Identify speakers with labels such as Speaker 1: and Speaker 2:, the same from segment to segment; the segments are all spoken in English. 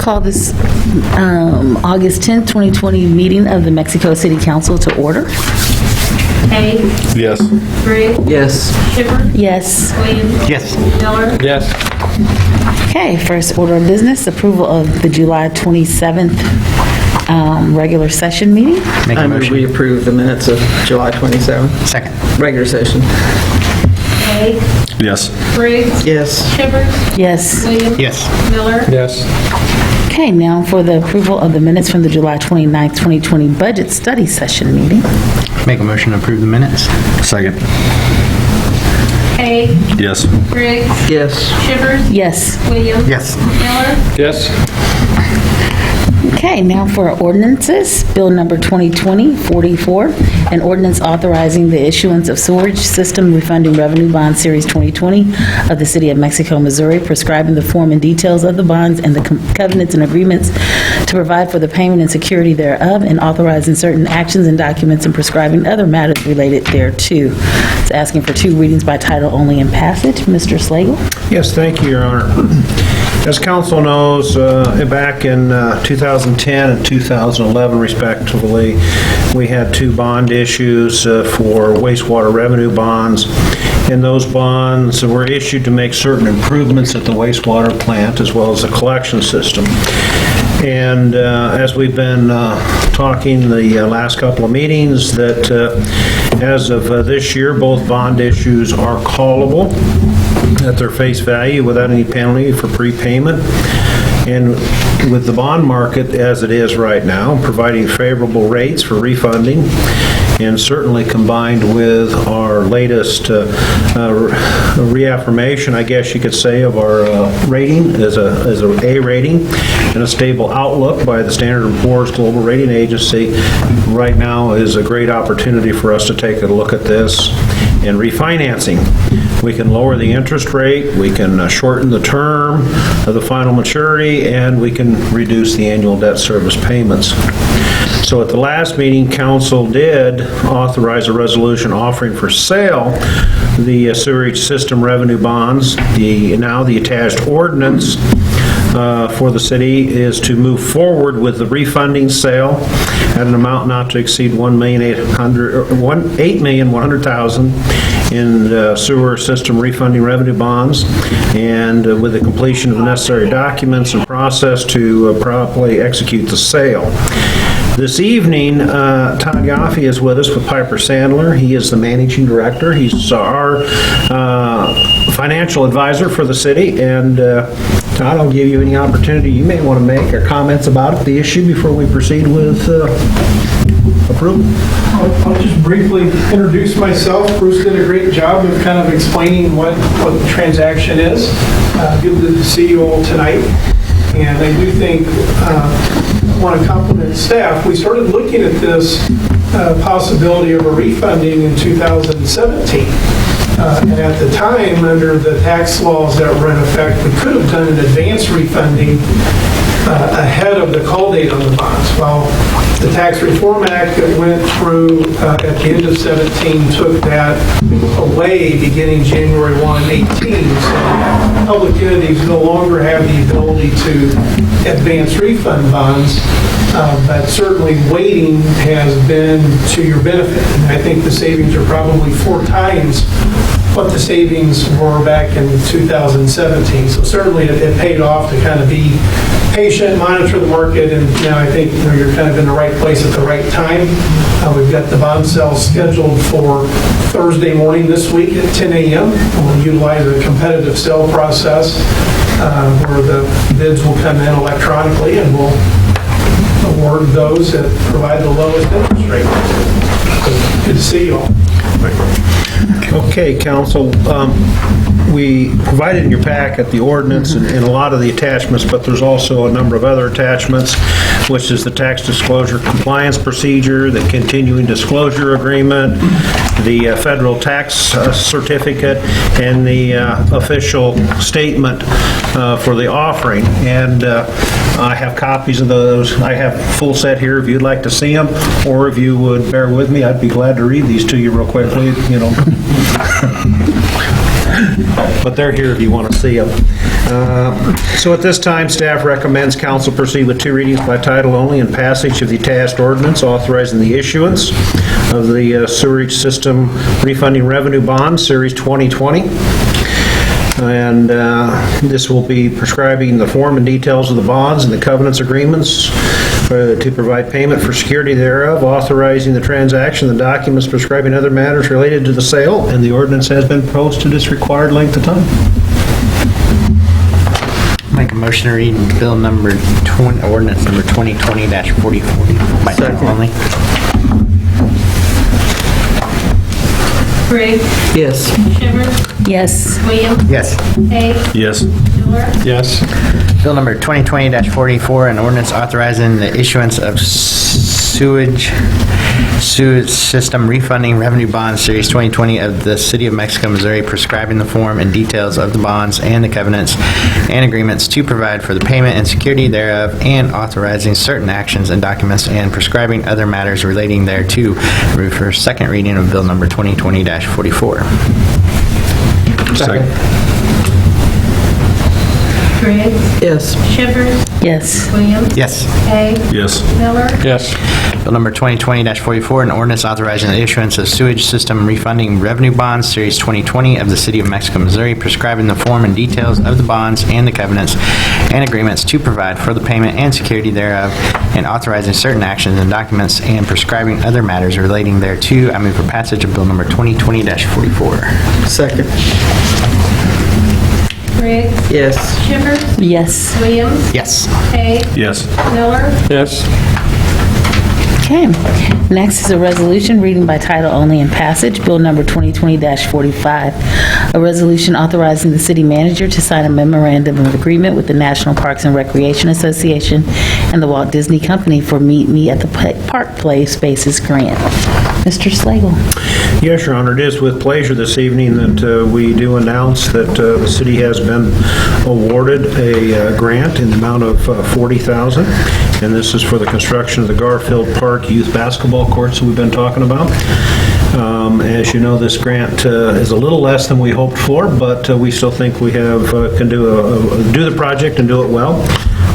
Speaker 1: call this August 10th, 2020 meeting of the Mexico City Council to order.
Speaker 2: Hay.
Speaker 3: Yes.
Speaker 2: Briggs.
Speaker 4: Yes.
Speaker 2: Shippers.
Speaker 1: Yes.
Speaker 2: Williams.
Speaker 4: Yes.
Speaker 2: Miller.
Speaker 3: Yes.
Speaker 1: Okay, first order of business, approval of the July 27th regular session meeting.
Speaker 4: Make a motion. We approve the minutes of July 27th. Second. Regular session.
Speaker 2: Hay.
Speaker 3: Yes.
Speaker 2: Briggs.
Speaker 4: Yes.
Speaker 2: Shippers.
Speaker 1: Yes.
Speaker 2: Williams.
Speaker 4: Yes.
Speaker 2: Miller.
Speaker 3: Yes.
Speaker 1: Okay, now for the approval of the minutes from the July 29th, 2020 budget study session meeting.
Speaker 5: Make a motion to approve the minutes.
Speaker 3: Second.
Speaker 2: Hay.
Speaker 3: Yes.
Speaker 2: Briggs.
Speaker 4: Yes.
Speaker 2: Shippers.
Speaker 1: Yes.
Speaker 2: Williams.
Speaker 5: Yes.
Speaker 2: Miller.
Speaker 3: Yes.
Speaker 1: Okay, now for ordinances. Bill number 2020-44, an ordinance authorizing the issuance of Sewerage System Refunding Revenue Bond Series 2020 of the City of Mexico, Missouri, prescribing the form and details of the bonds and the covenants and agreements to provide for the payment and security thereof, and authorizing certain actions and documents and prescribing other matters related thereto. It's asking for two readings by title only and passage. Mr. Slagle?
Speaker 6: Yes, thank you, Your Honor. As council knows, back in 2010 and 2011 respectively, we had two bond issues for wastewater revenue bonds, and those bonds were issued to make certain improvements at the wastewater plant as well as the collection system. And as we've been talking the last couple of meetings, that as of this year, both bond issues are callable at their face value without any penalty for prepayment. And with the bond market as it is right now, providing favorable rates for refunding, and certainly combined with our latest reaffirmation, I guess you could say, of our rating as a A rating and a stable outlook by the Standard & Poor's Global Rating Agency, right now is a great opportunity for us to take a look at this and refinancing. We can lower the interest rate, we can shorten the term of the final maturity, and we can reduce the annual debt service payments. So at the last meeting, council did authorize a resolution offering for sale the sewerage system revenue bonds. Now the attached ordinance for the city is to move forward with the refunding sale at an amount not to exceed $8,100,000 in sewer system refunding revenue bonds, and with the completion of the necessary documents and process to properly execute the sale. This evening, Todd Yaffe is with us with Piper Sandler. He is the managing director. He's our financial advisor for the city. And Todd, I'll give you any opportunity you may want to make or comments about the issue before we proceed with approval.
Speaker 7: I'll just briefly introduce myself. Bruce did a great job of kind of explaining what the transaction is. Good to see you all tonight. And I do think I want to compliment staff. We started looking at this possibility of a refunding in 2017. And at the time, under the tax laws that were in effect, we could have done an advance refunding ahead of the call date on the bonds. Well, the Tax Reform Act that went through at the end of 17 took that away beginning January 1, 18. So public entities no longer have the ability to advance refund bonds, but certainly waiting has been to your benefit. And I think the savings are probably 4 times what the savings were back in 2017. So certainly it paid off to kind of be patient, monitor the market, and now I think you're kind of in the right place at the right time. We've got the bond sale scheduled for Thursday morning this week at 10 a.m. We'll utilize a competitive sale process where the bids will come in electronically, and we'll award those that provide the lowest interest rate. So, good to see you all.
Speaker 6: Okay, council, we provided in your packet the ordinance and a lot of the attachments, but there's also a number of other attachments, which is the tax disclosure compliance procedure, the continuing disclosure agreement, the federal tax certificate, and the official statement for the offering. And I have copies of those. I have full set here if you'd like to see them, or if you would bear with me, I'd be glad to read these to you real quickly, you know. but they're here if you want to see them. So at this time, staff recommends council proceed with 2 readings by title only and passage of the attached ordinance authorizing the issuance of the sewerage system refunding revenue bond, Series 2020. And this will be prescribing the form and details of the bonds and the covenants agreements to provide payment for security thereof, authorizing the transaction, the documents prescribing other matters related to the sale, and the ordinance has been posted its required length of time.
Speaker 5: Make a motion to read bill number ordinance number 2020-4040 by title
Speaker 4: Second.
Speaker 5: only.
Speaker 2: Briggs,
Speaker 4: Yes.
Speaker 2: Shivers,
Speaker 1: Yes.
Speaker 2: Williams,
Speaker 5: Yes.
Speaker 2: Hay,
Speaker 6: Yes.
Speaker 2: Miller,
Speaker 6: Yes.
Speaker 5: Bill number 2020-44, an ordinance authorizing the issuance of sewage system refunding revenue bonds, Series 2020 of the City of Mexico, Missouri, prescribing the form and details of the bonds and the covenants and agreements to provide for the payment and security thereof, and authorizing certain actions and documents and prescribing other matters relating thereto. Move for second reading of bill number 2020-44.
Speaker 6: Second.
Speaker 2: Briggs,
Speaker 4: Yes.
Speaker 2: Shivers,
Speaker 1: Yes.
Speaker 2: Williams,
Speaker 5: Yes.
Speaker 2: Hay,
Speaker 6: Yes.
Speaker 2: Miller,
Speaker 6: Yes.
Speaker 5: Bill number 2020-44, an ordinance authorizing the issuance of sewage system refunding revenue bonds, Series 2020 of the City of Mexico, Missouri, prescribing the form and details of the bonds and the covenants and agreements to provide for the payment and security thereof, and authorizing certain actions and documents and prescribing other matters relating thereto. I move for passage of bill number 2020-44.
Speaker 4: Second.
Speaker 2: Briggs,
Speaker 4: Yes.
Speaker 2: Shivers,
Speaker 1: Yes.
Speaker 2: Williams,
Speaker 5: Yes.
Speaker 2: Hay,
Speaker 6: Yes.
Speaker 2: Miller,
Speaker 6: Yes.
Speaker 1: Okay. Next is a resolution, reading by title only and passage, Bill number 2020-45, a resolution authorizing the city manager to sign a memorandum of agreement with the National Parks and Recreation Association and the Walt Disney Company for Meet Me at the Park Play Spaces grant. Mr. Slagle.
Speaker 6: Yes, Your Honor, it is with pleasure this evening that we do announce that the city has been awarded a grant in the amount of $40,000, and this is for the construction of the Garfield Park Youth Basketball Courts that we've been talking about. As you know, this grant is a little less than we hoped for, but we still think we can do the project and do it well.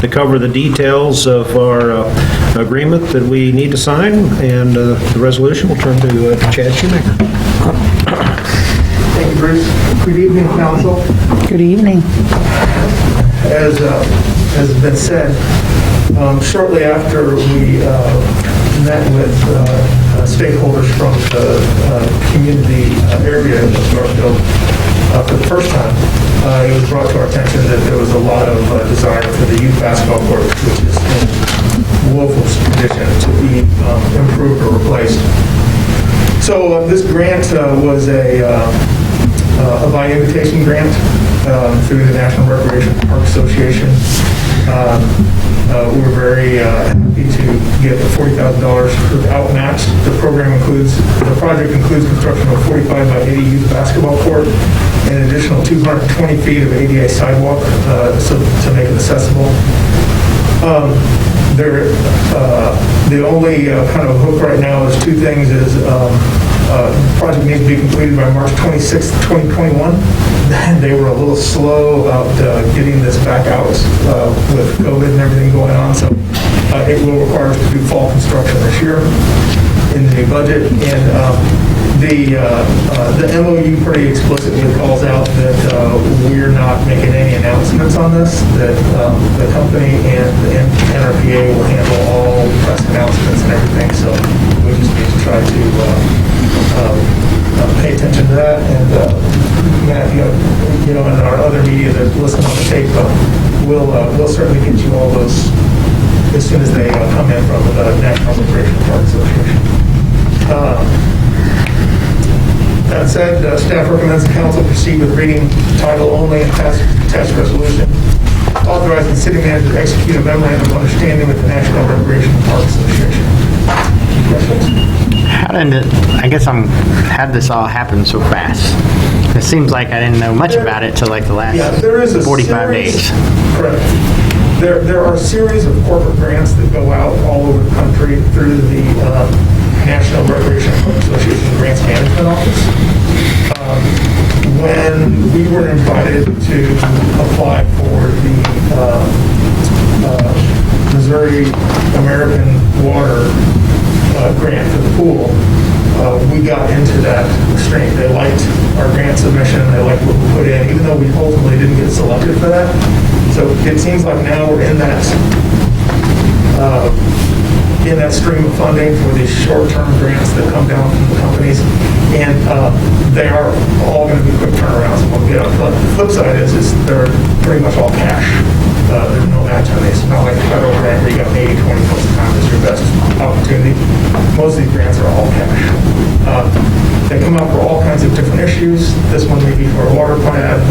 Speaker 6: To cover the details of our agreement that we need to sign and the resolution, we'll turn to Chad Shoemaker.
Speaker 3: Thank you, Bruce. Good evening, council.
Speaker 1: Good evening.
Speaker 3: As has been said, shortly after we met with stakeholders from the community area of Garfield for the first time, it was brought to our attention that there was a lot of desire for the youth basketball court, which is in woeful condition, to be improved or replaced. So this grant was a by invitation grant through the National Recreation Park Association. We were very happy to get the $40,000 without match. The project includes construction of a 45 by 80 youth basketball court and an additional 220 feet of ADA sidewalk to make it accessible. The only kind of hook right now is 2 things. The project needs to be completed by March 26th, 2021. They were a little slow about getting this back out with COVID and everything going on, so it will require us to do fall construction this year in the new budget. And the MOU pretty explicitly calls out that we're not making any announcements on this, that the company and the NRPA will handle all press announcements and everything, so we just need to try to pay attention to that. And Matt, in our other media that listen on the tape, we'll certainly get you all those as soon as they come in from the National Recreation Park Association. That said, staff recommends the council proceed with reading title only and pass attached resolution authorizing the city manager to execute a memorandum of understanding with the National Recreation Park Association. Questions?
Speaker 5: How did this all happen so fast? It seems like I didn't know much about it till like the last
Speaker 3: Yeah, there is a
Speaker 5: 45
Speaker 3: series-
Speaker 5: days.
Speaker 3: Correct. There are a series of corporate grants that go out all over the country through the National Recreation Park Association Grants Management Office. when we were invited to apply for the Missouri American Water grant for the pool, we got into that restraint. They liked our grant submission, they liked what we put in, even though we ultimately didn't get selected for that. So it seems like now we're in that stream of funding for these short-term grants that come down from the companies, and they are all going to be quick turnarounds. But the flip side is they're pretty much all cash. There's no match on these. It's not like the federal grant where you got 80-20 most of the time is your best opportunity. Most of these grants are all cash. They come out for all kinds of different issues. This one may be for a water plant,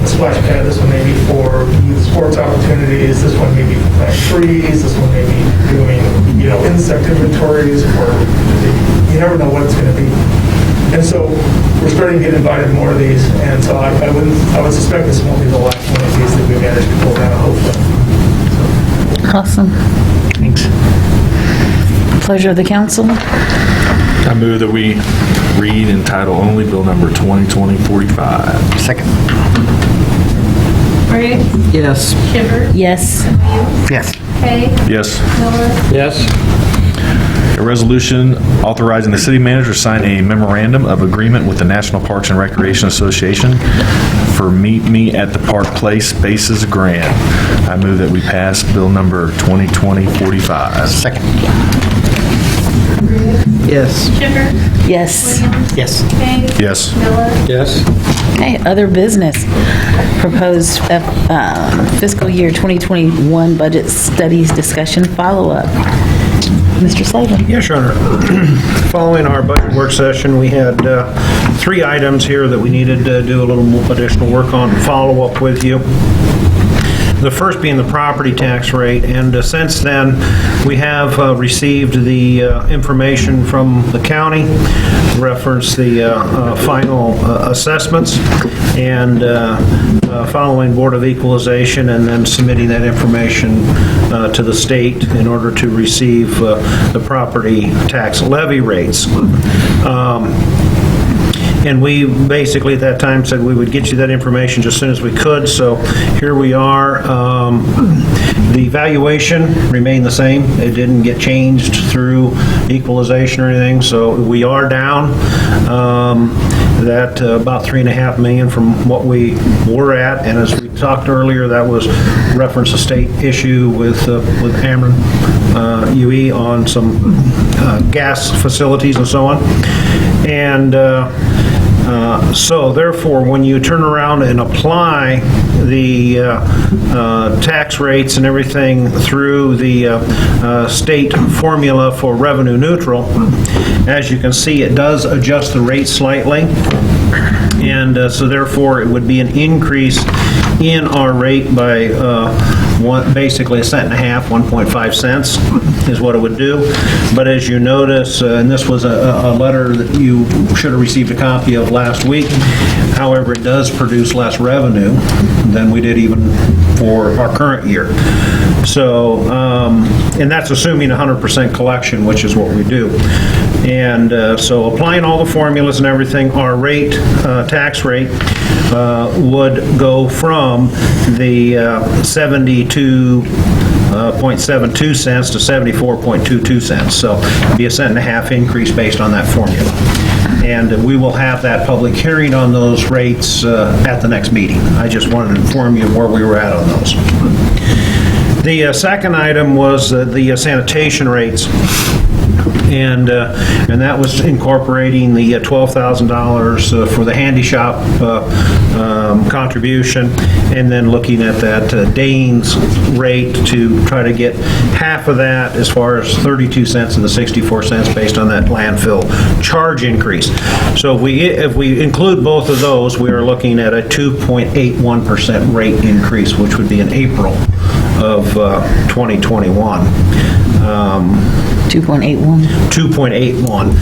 Speaker 3: a splash pad. This one may be for youth sports opportunities. This one may be for planting trees. This one may be doing, insect inventories, or you never know what it's going to be. And so we're starting to get invited to more of these, and so I would suspect this won't be the last one of these that we manage to pull down, hopefully.
Speaker 1: Awesome.
Speaker 5: Thanks.
Speaker 1: Pleasure of the council.
Speaker 8: I move that we read in title only Bill number 2020-45.
Speaker 5: Second.
Speaker 2: Briggs,
Speaker 4: Yes.
Speaker 2: Shiver,
Speaker 1: Yes.
Speaker 2: Williams,
Speaker 5: Yes.
Speaker 2: Hay,
Speaker 8: Yes.
Speaker 2: Miller,
Speaker 6: Yes.
Speaker 8: A resolution authorizing the city manager to sign a memorandum of agreement with the National Parks and Recreation Association for Meet Me at the Park Place Spaces Grant. I move that we pass Bill number 2020-45.
Speaker 5: Second.
Speaker 2: Briggs,
Speaker 4: Yes.
Speaker 2: Shiver,
Speaker 1: Yes.
Speaker 2: Williams,
Speaker 5: Yes.
Speaker 2: Hay,
Speaker 8: Yes.
Speaker 2: Miller,
Speaker 6: Yes.
Speaker 1: Okay, other business. Proposed fiscal year 2021 budget studies discussion follow-up. Mr. Slavin.
Speaker 6: Yes, Your Honor. Following our budget work session, we had 3 items here that we needed to do a little more additional work on and follow up with you. The first being the property tax rate, and since then, we have received the information from the county, reference the final assessments, and following Board of Equalization, and then submitting that information to the state in order to receive the property tax levy rates. And we basically at that time said we would get you that information just as soon as we could, so here we are. The valuation remained the same. It didn't get changed through equalization or anything, so we are down that about $3.5 million from what we were at, and as we talked earlier, that was reference a state issue with Ameren UE on some gas facilities and so on. And so therefore, when you turn around and apply the tax rates and everything through the state formula for revenue neutral, as you can see, it does adjust the rate slightly. And so therefore, it would be an increase in our rate by basically a cent and a half, 1.5 cents is what it would do. But as you notice, and this was a letter that you should have received a copy of last week, however, it does produce less revenue than we did even for our current year. So, and that's assuming 100% collection, which is what we do. And so applying all the formulas and everything, our rate, tax rate, would go from the 72.72 cents to 74.22 cents. So it'd be a cent and a half increase based on that formula. And we will have that public hearing on those rates at the next meeting. I just wanted to inform you of where we were at on those. The second item was the sanitation rates. And that was incorporating the $12,000 for the handy shop contribution, and then looking at that Danes rate to try to get half of that as far as 32 cents and the 64 cents based on that landfill charge increase. So if we include both of those, we are looking at a 2.81% rate increase, which would be in April of 2021.
Speaker 1: 2.81.
Speaker 6: 2.81,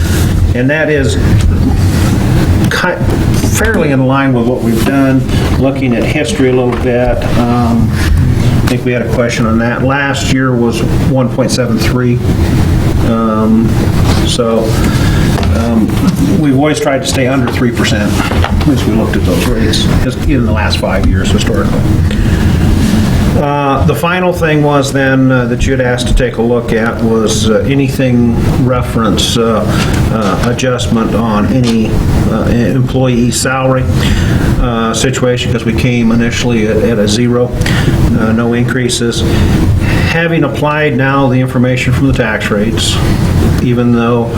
Speaker 6: and that is fairly in line with what we've done. Looking at history a little bit, I think we had a question on that. Last year was 1.73, so we've always tried to stay under 3% as we looked at those rates, just in the last 5 years historically. The final thing was then that you had asked to take a look at was anything reference adjustment on any employee salary situation, because we came initially at a zero, no increases. Having applied now the information from the tax rates, even though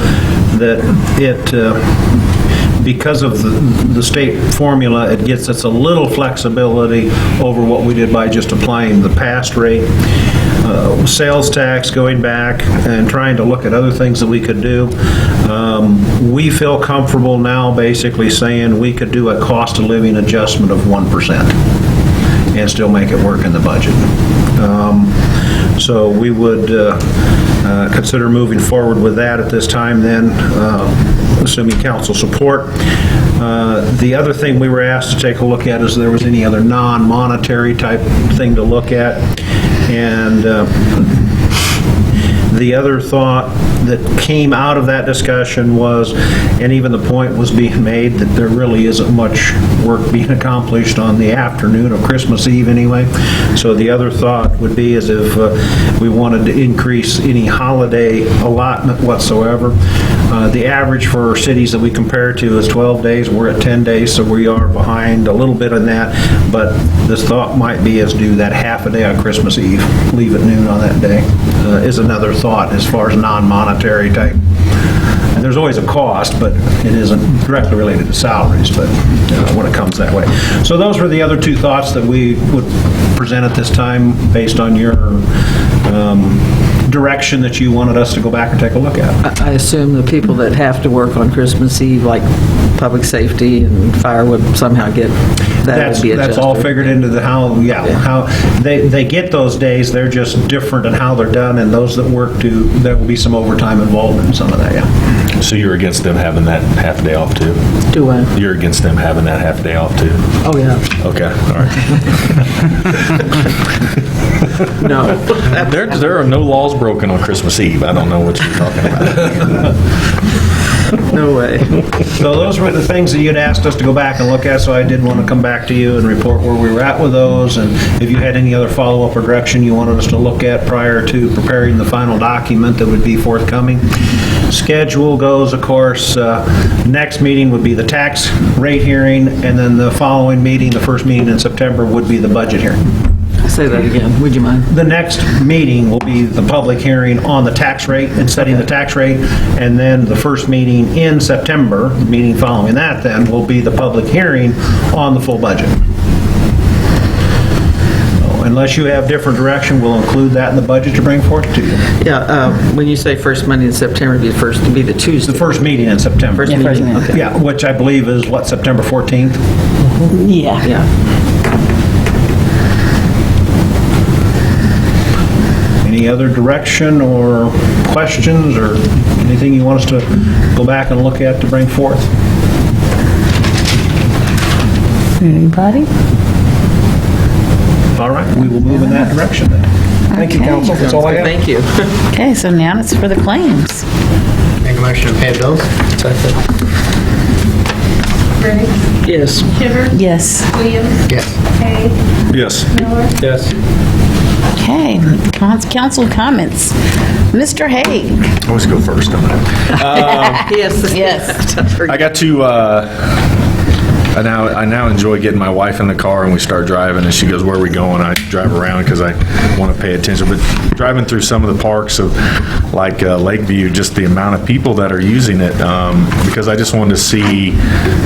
Speaker 6: that because of the state formula, it gets us a little flexibility over what we did by just applying the past rate. Sales tax, going back and trying to look at other things that we could do. We feel comfortable now basically saying we could do a cost of living adjustment of 1% and still make it work in the budget. So we would consider moving forward with that at this time then, assuming council support. The other thing we were asked to take a look at is there was any other non-monetary type thing to look at. And the other thought that came out of that discussion was, and even the point was being made, that there really isn't much work being accomplished on the afternoon of Christmas Eve anyway. So the other thought would be as if we wanted to increase any holiday allotment whatsoever. The average for cities that we compare to is 12 days. We're at 10 days, so we are behind a little bit on that. But this thought might be is do that half a day on Christmas Eve, leave at noon on that day, is another thought as far as non-monetary type. And there's always a cost, but it isn't directly related to salaries, but when it comes that way. So those were the other two thoughts that we would present at this time based on your direction that you wanted us to go back and take a look at.
Speaker 4: I assume the people that have to work on Christmas Eve, like public safety and fire, would somehow get that would be adjusted.
Speaker 6: That's all figured into the how they get those days. They're just different in how they're done, and those that work there will be some overtime involved in some of that, yeah.
Speaker 8: So you're against them having that half day off too?
Speaker 4: Do I?
Speaker 8: You're against them having that half day off too?
Speaker 4: Oh, yeah.
Speaker 8: Okay, all right.
Speaker 4: No.
Speaker 8: There are no laws broken on Christmas Eve. I don't know what you're talking about.
Speaker 4: No way.
Speaker 6: So those were the things that you'd asked us to go back and look at, so I did want to come back to you and report where we were at with those, and if you had any other follow-up or direction you wanted us to look at prior to preparing the final document that would be forthcoming. Schedule goes, of course, next meeting would be the tax rate hearing, and then the following meeting, the first meeting in September, would be the budget hearing.
Speaker 4: Say that again, would you mind?
Speaker 6: The next meeting will be the public hearing on the tax rate and setting the tax rate, and then the first meeting in September, the meeting following that then, will be the public hearing on the full budget. So, unless you have different direction, we'll include that in the budget to bring forth to you.
Speaker 4: Yeah, when you say first Monday in September, it'd be the Tuesday.
Speaker 6: The first meeting in September.
Speaker 4: First meeting, okay.
Speaker 6: Yeah, which I believe is, what, September 14th?
Speaker 1: Yeah.
Speaker 4: Yeah.
Speaker 6: Any other direction or questions or anything you want us to go back and look at to bring forth?
Speaker 1: Anybody?
Speaker 6: All right, we will move in that direction then. Thank you,
Speaker 1: Okay.
Speaker 6: council. That's all I have.
Speaker 4: Thank you.
Speaker 1: Okay, so now it's for the claims.
Speaker 5: Make a motion to pay bills?
Speaker 2: Briggs,
Speaker 4: Yes.
Speaker 2: Shivers,
Speaker 1: Yes.
Speaker 2: Williams,
Speaker 5: Yes.
Speaker 2: Hay,
Speaker 8: Yes.
Speaker 2: Miller,
Speaker 6: Yes.
Speaker 1: Okay, council comments. Mr. Hague.
Speaker 8: I always go first on that.
Speaker 4: Yes.
Speaker 1: Yes.
Speaker 8: I got to, I now enjoy getting my wife in the car and we start driving and she goes, "Where are we going?" I drive around because I want to pay attention. But driving through some of the parks of like Lakeview, just the amount of people that are using it, because I just wanted to see,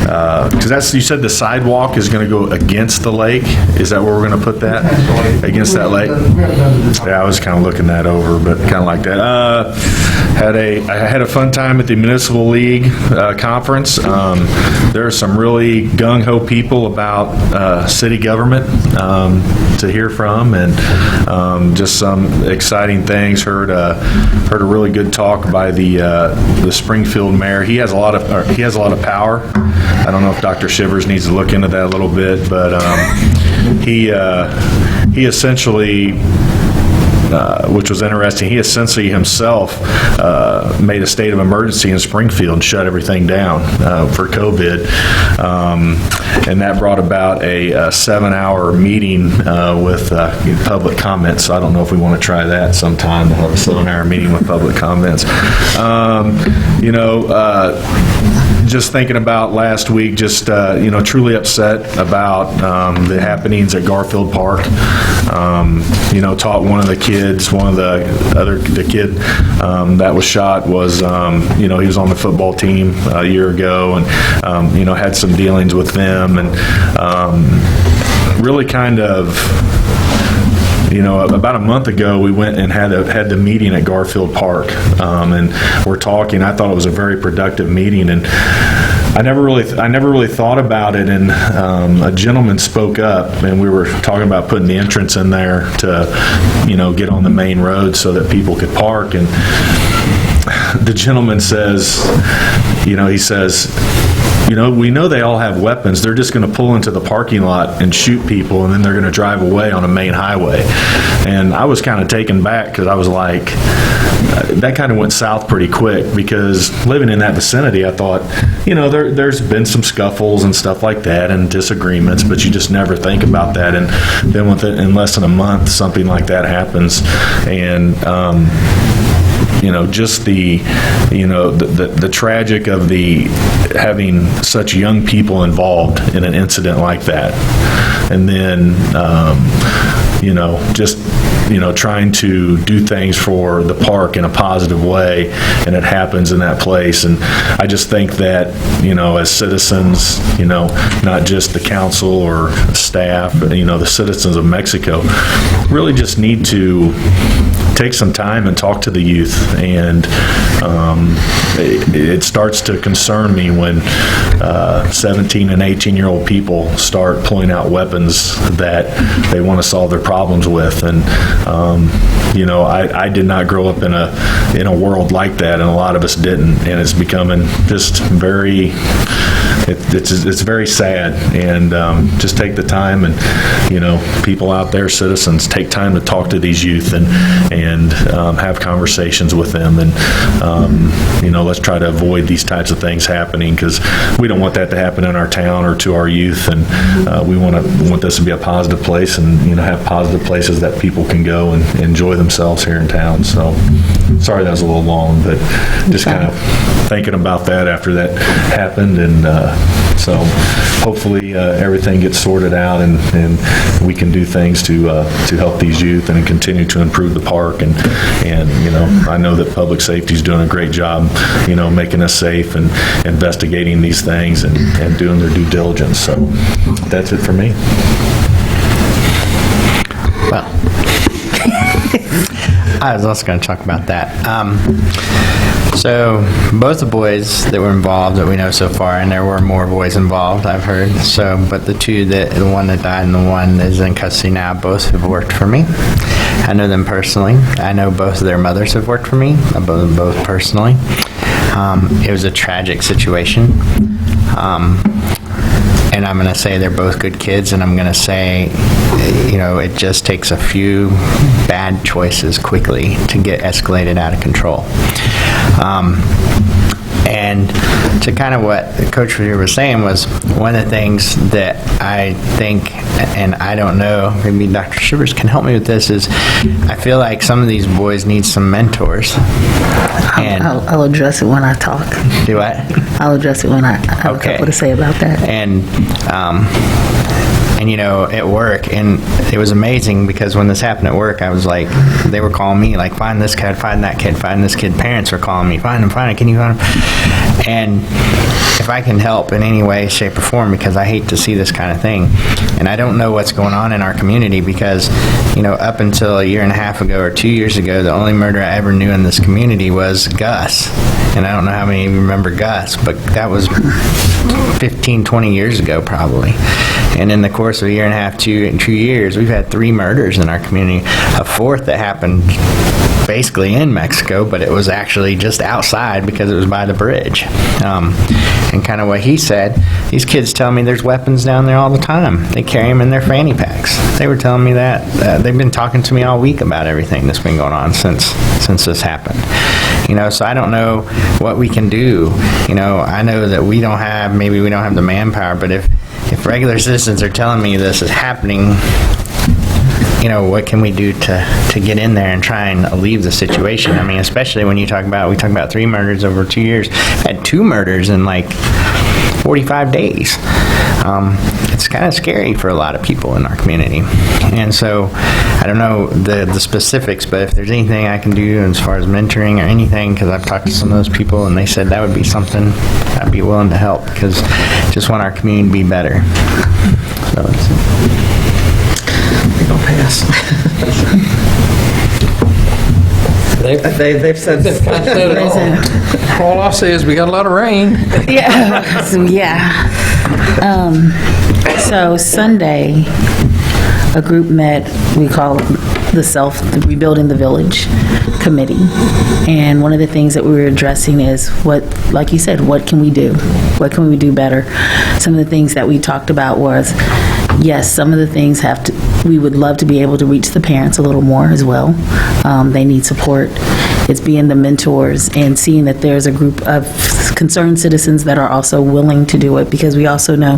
Speaker 8: because you said the sidewalk is going to go against the lake. Is that where we're going to put that? Against that lake? Yeah, I was kind of looking that over, but kind of like that. I had a fun time at the Municipal League conference. There are some really gung-ho people about city government to hear from, and just some exciting things. Heard a really good talk by the Springfield mayor. He has a lot of power. I don't know if Dr. Shivers needs to look into that a little bit, but he essentially which was interesting. He essentially himself made a state of emergency in Springfield and shut everything down for COVID. And that brought about a 7-hour meeting with public comments. So I don't know if we want to try that sometime, to have a 7-hour meeting with public comments. Just thinking about last week, just, truly upset about the happenings at Garfield Park. Taught one of the kids, the kid that was shot was, he was on the football team a year ago, and, had some dealings with them, and really kind of, about a month ago, we went and had the meeting at Garfield Park, and we're talking. I thought it was a very productive meeting, and I never really thought about it. And a gentleman spoke up, and we were talking about putting the entrance in there to, get on the main road so that people could park. And the gentleman says, he says, we know they all have weapons. They're just going to pull into the parking lot and shoot people, and then they're going to drive away on a main highway. And I was kind of taken back, because I was like, that kind of went south pretty quick, because living in that vicinity, I thought, there's been some scuffles and stuff like that and disagreements, but you just never think about that. And then in less than a month, something like that happens. And just the tragic of having such young people involved in an incident like that, and then trying to do things for the park in a positive way, and it happens in that place. And I just think that, as citizens, not just the council or staff, but, the citizens of Mexico really just need to take some time and talk to the youth. And it starts to concern me when 17 and 18-year-old people start pulling out weapons that they want to solve their problems with. And I did not grow up in a world like that, and a lot of us didn't. And it's becoming just very, it's very sad. And just take the time, and people out there, citizens, take time to talk to these youth and have conversations with them, and let's try to avoid these types of things happening, because we don't want that to happen in our town or to our youth. And we want this to be a positive place, and have positive places that people can go and enjoy themselves here in town. So sorry that was a little long, but just kind of thinking about that after that happened. And so hopefully everything gets sorted out, and we can do things to help these youth and continue to improve the park. And I know that public safety is doing a great job, making us safe and investigating these things and doing their due diligence. So that's it for me.
Speaker 5: Well, I was also going to talk about that. So both the boys that were involved that we know so far, and there were more boys involved, I've heard. So, but the one that died and the one that is in custody now, both have worked for me. I know them personally. I know both of their mothers have worked for me, both personally. It was a tragic situation. And I'm going to say they're both good kids, and I'm going to say, it just takes a few bad choices quickly to get escalated out of control. And to kind of what Coach Revere was saying was, one of the things that I think, and I don't know, maybe Dr. Shivers can help me with this, is I feel like some of these boys need some mentors. And
Speaker 1: I'll address it when I talk.
Speaker 5: do what?
Speaker 1: I'll address it when I have a couple to say about that.
Speaker 5: And at work, and it was amazing, because when this happened at work, I was like, they were calling me, like, find this kid, find that kid, find this kid. Parents were calling me, find him, can you find him? And if I can help in any way, shape, or form, because I hate to see this kind of thing. And I don't know what's going on in our community, because, up until a year and a half ago or 2 years ago, the only murder I ever knew in this community was Gus. And I don't know how many of you remember Gus, but that was 15, 20 years ago probably. And in the course of a year and a half, 2 years, we've had 3 murders in our community. A 4th that happened basically in Mexico, but it was actually just outside because it was by the bridge. And kind of what he said, these kids tell me there's weapons down there all the time. They carry them in their fanny packs. They were telling me that. They've been talking to me all week about everything that's been going on since this happened. So I don't know what we can do. I know that maybe we don't have the manpower, but if regular citizens are telling me this is happening, what can we do to get in there and try and alleviate the situation? I mean, especially when we talk about 3 murders over 2 years. We've had 2 murders in like 45 days. It's kind of scary for a lot of people in our community. And so I don't know the specifics, but if there's anything I can do as far as mentoring or anything, because I've talked to some of those people and they said that would be something I'd be willing to help, because I just want our community to be better. So
Speaker 4: Don't pass. They've said that.
Speaker 9: All I'll say is we got a lot of rain.
Speaker 1: Yeah, so Sunday, a group met, we call it the Rebuilding the Village Committee. And one of the things that we were addressing is like you said, what can we do? What can we do better? Some of the things that we talked about was, yes, some of the things we would love to be able to reach the parents a little more as well. They need support. It's being the mentors and seeing that there's a group of concerned citizens that are also willing to do it, because we also know,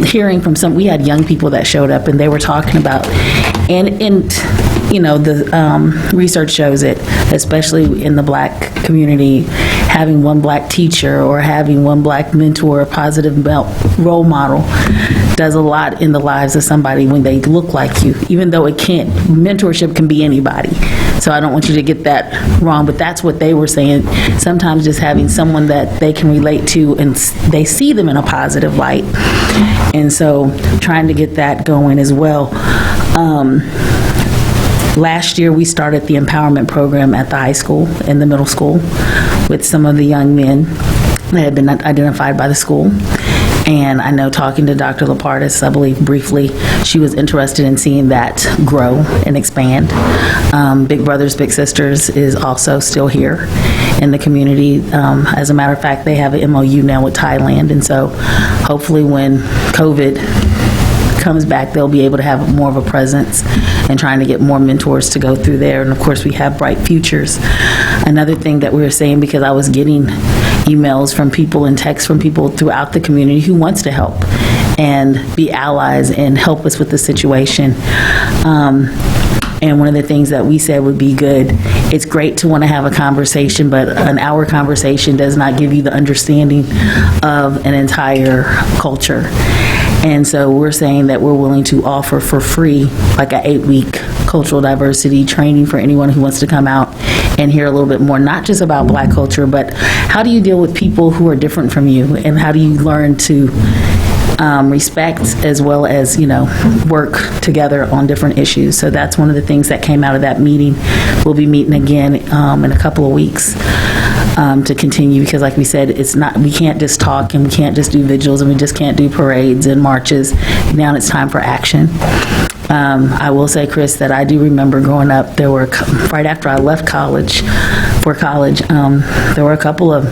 Speaker 1: hearing from we had young people that showed up and they were talking about, and the research shows it, especially in the Black community, having one Black teacher or having one Black mentor, a positive role model, does a lot in the lives of somebody when they look like you, even though mentorship can be anybody. So I don't want you to get that wrong, but that's what they were saying. Sometimes just having someone that they can relate to and they see them in a positive light. And so trying to get that going as well. Last year, we started the empowerment program at the high school and the middle school with some of the young men that had been identified by the school. And I know, talking to Dr. Lapardis, I believe briefly, she was interested in seeing that grow and expand. Big Brothers Big Sisters is also still here in the community. As a matter of fact, they have an MOU now with Thailand. And so hopefully when COVID comes back, they'll be able to have more of a presence and trying to get more mentors to go through there. And of course, we have Bright Futures. Another thing that we were saying, because I was getting emails from people and texts from people throughout the community who wants to help and be allies and help us with the situation. And one of the things that we said would be good, it's great to want to have a conversation, but an hour conversation does not give you the understanding of an entire culture. And so we're saying that we're willing to offer for free like an 8-week cultural diversity training for anyone who wants to come out and hear a little bit more, not just about Black culture, but how do you deal with people who are different from you, and how do you learn to respect as well as, work together on different issues. So that's one of the things that came out of that meeting. We'll be meeting again in a couple of weeks to continue, because like we said, we can't just talk and we can't just do vigils and we just can't do parades and marches. Now it's time for action. I will say, Chris, that I do remember growing up, there were, right after I left college, there were a couple of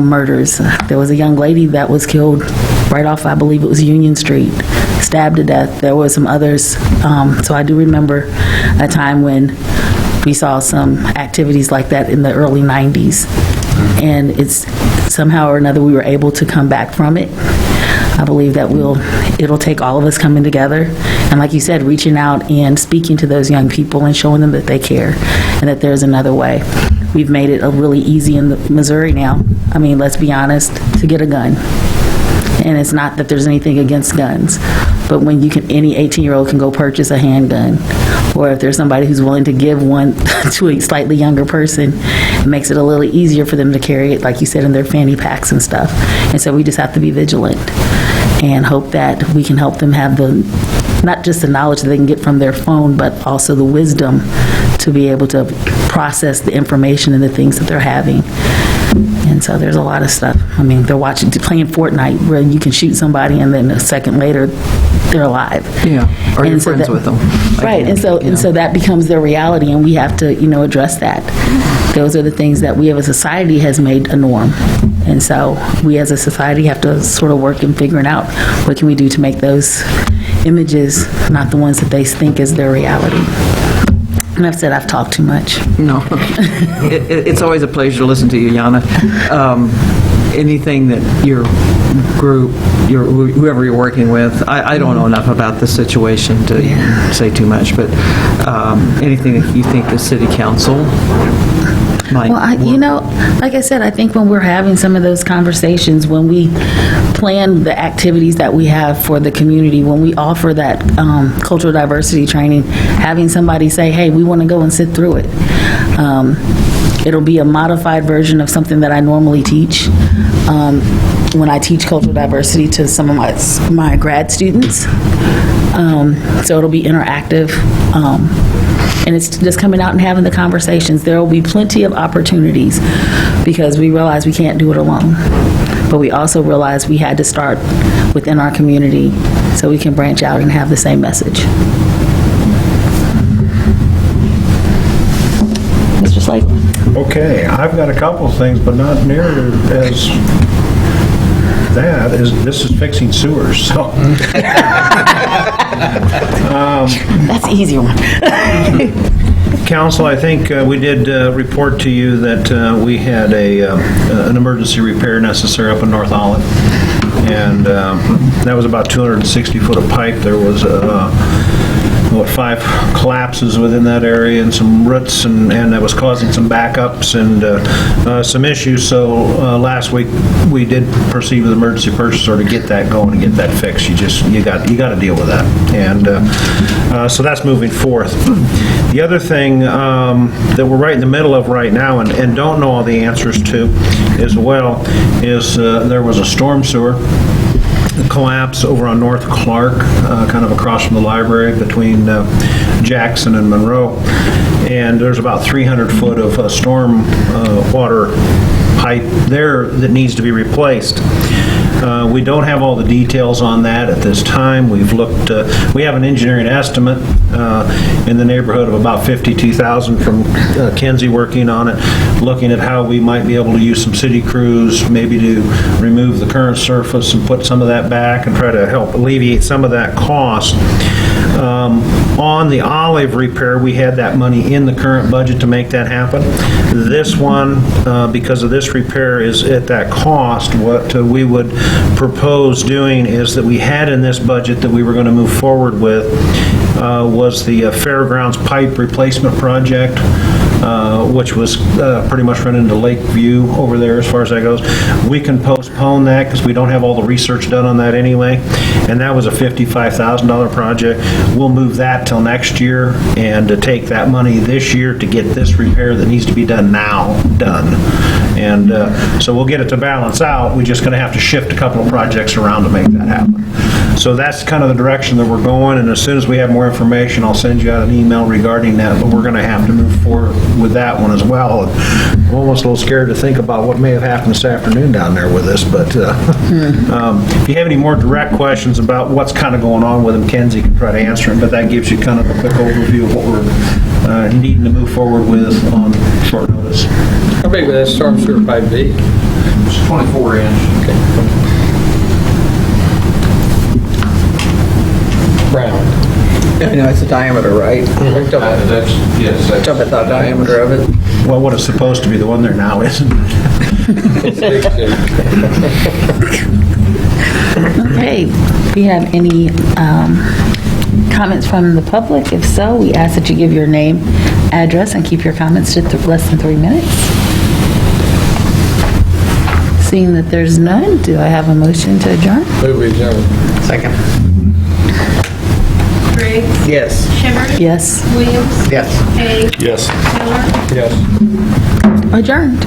Speaker 1: murders. There was a young lady that was killed right off, I believe it was Union Street, stabbed to death. There were some others. So I do remember a time when we saw some activities like that in the early 90s. And it's somehow or another we were able to come back from it. I believe that it'll take all of us coming together. And like you said, reaching out and speaking to those young people and showing them that they care and that there's another way. We've made it really easy in Missouri now. I mean, let's be honest, to get a gun. And it's not that there's anything against guns, but when any 18-year-old can go purchase a handgun, or if there's somebody who's willing to give one to a slightly younger person, it makes it a little easier for them to carry it, like you said, in their fanny packs and stuff. And so we just have to be vigilant and hope that we can help them have the not just the knowledge that they can get from their phone, but also the wisdom to be able to process the information and the things that they're having. And so there's a lot of stuff. I mean, they're playing Fortnite where you can shoot somebody and then a second later they're alive.
Speaker 4: Yeah, or you're
Speaker 1: And so
Speaker 4: friends with them.
Speaker 1: Right, and so that becomes their reality, and we have to, address that. Those are the things that we as a society has made a norm. And so we as a society have to sort of work in figuring out what can we do to make those images not the ones that they think is their reality. And I've said I've talked too much.
Speaker 4: No. It's always a pleasure to listen to you, Yana. Anything that your group, whoever you're working with, I don't know enough about the situation to say too much, but anything that you think the city council might...
Speaker 1: Well, like I said, I think when we're having some of those conversations, when we plan the activities that we have for the community, when we offer that cultural diversity training, having somebody say, hey, we want to go and sit through it. It'll be a modified version of something that I normally teach when I teach cultural diversity to some of my grad students. So it'll be interactive. And it's just coming out and having the conversations. There will be plenty of opportunities because we realize we can't do it alone. But we also realize we had to start within our community so we can branch out and have the same message. Mr. Slagle.
Speaker 6: Okay, I've got a couple of things, but not near as that. This is fixing sewers, so.
Speaker 1: That's the easy one.
Speaker 6: Council, I think we did report to you that we had an emergency repair necessary up in North Olive, and that was about 260 foot of pipe. There was 5 collapses within that area and some roots, and that was causing some backups and some issues. So last week we did proceed with emergency purchase order to get that going and get that fixed. You got to deal with that, and so that's moving forth. The other thing that we're right in the middle of right now and don't know all the answers to as well is there was a storm sewer collapse over on North Clark, kind of across from the library between Jackson and Monroe. And there's about 300 foot of storm water pipe there that needs to be replaced. We don't have all the details on that at this time. We've looked, we have an engineering estimate in the neighborhood of about $52,000 from Kenzie working on it, looking at how we might be able to use some city crews, maybe to remove the current surface and put some of that back and try to help alleviate some of that cost. On the Olive repair, we had that money in the current budget to make that happen. This one, because of this repair is at that cost, what we would propose doing is that we had in this budget that we were going to move forward with was the Fairgrounds pipe replacement project, which was pretty much running to Lakeview over there as far as that goes. We can postpone that because we don't have all the research done on that anyway, and that was a $55,000 project. We'll move that till next year and to take that money this year to get this repair that needs to be done now done. And so we'll get it to balance out. We're just going to have to shift a couple of projects around to make that happen. So that's kind of the direction that we're going, and as soon as we have more information, I'll send you out an email regarding that, but we're going to have to move forward with that one as well. And I'm almost a little scared to think about what may have happened this afternoon down there with this, but if you have any more direct questions about what's kind of going on with them, Kenzie can try to answer them, but that gives you kind of a quick overview of what we're needing to move forward with on short notice.
Speaker 9: How big would that storm sewer pipe be?
Speaker 3: It's 24 inch.
Speaker 9: Round.
Speaker 4: it's a diameter, right?
Speaker 9: That's, yes.
Speaker 4: Tell me the diameter of it.
Speaker 6: Well, what it's supposed to be, the one there now isn't.
Speaker 1: Okay, do you have any comments from the public? If so, we ask that you give your name, address, and keep your comments to less than 3 minutes. Seeing that there's none, do I have a motion to adjourn?
Speaker 9: Move adjourned.
Speaker 5: Second.
Speaker 2: Briggs,
Speaker 5: Yes.
Speaker 2: Shimmers,
Speaker 1: Yes,
Speaker 2: Williams,
Speaker 5: Yes.
Speaker 2: Hay,
Speaker 8: Yes.
Speaker 2: Miller,
Speaker 9: Yes.
Speaker 1: adjourned.